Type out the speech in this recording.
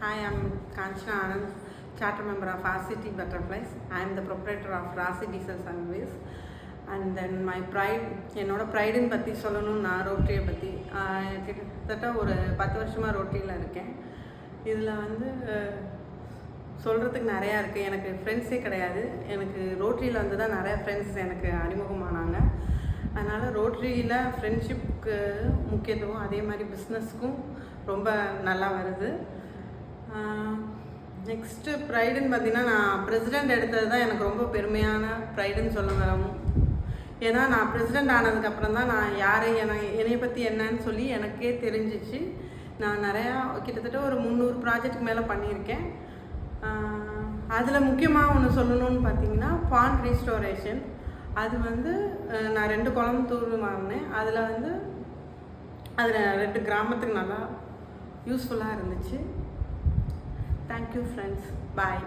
Hi, I'm Kanchana Anand, Charter Member of RCT Butterflies. I am the proprietor of Rasi Diesel Service. And then my pride, என்னோட ப்ரைடுன்னு பற்றி சொல்லணும். நான் ரோட்டரியை பற்றி கிட்டத்தட்ட ஒரு 10 வருஷமாக ரோட்டரியில் இருக்கேன். இதில் வந்து சொல்கிறதுக்கு நிறையா இருக்குது. எனக்கு ஃப்ரெண்ட்ஸே கிடையாது. எனக்கு ரோட்டரியில் வந்து தான் நிறையா ஃப்ரெண்ட்ஸ் எனக்கு அறிமுகமானாங்க. அதனால் ரோட்டரியில் ஃப்ரெண்ட்ஷிப்புக்கு முக்கியத்துவம், அதே மாதிரி பிஸ்னஸ்க்கும் ரொம்ப நல்லா வருது. நெக்ஸ்ட்டு ப்ரைடுன்னு பார்த்திங்கன்னா, நான் ப்ரெசிடெண்ட் எடுத்தது தான் எனக்கு ரொம்ப பெருமையான ப்ரைடுன்னு சொல்ல வரணும். ஏன்னா நான் ப்ரெசிடெண்ட் ஆனதுக்கப்புறம் தான் நான் யார் என்னைய பற்றி என்னன்னு சொல்லி எனக்கே தெரிஞ்சிச்சு. நான் நிறையா கிட்டத்தட்ட ஒரு 300 ப்ராஜெக்ட்டுக்கு மேலே பண்ணியிருக்கேன். அதில் முக்கியமாக ஒன்று சொல்லணும்னு பார்த்தீங்கன்னா, பாண்ட் ரீஸ்டோரேஷன். அது வந்து நான் 2 கோயம்புத்தூர் வாங்கினேன். அதில் 2 கிராமத்துக்கு நல்லா யூஸ்ஃபுல்லாக இருந்துச்சு. Thank you friends. Bye.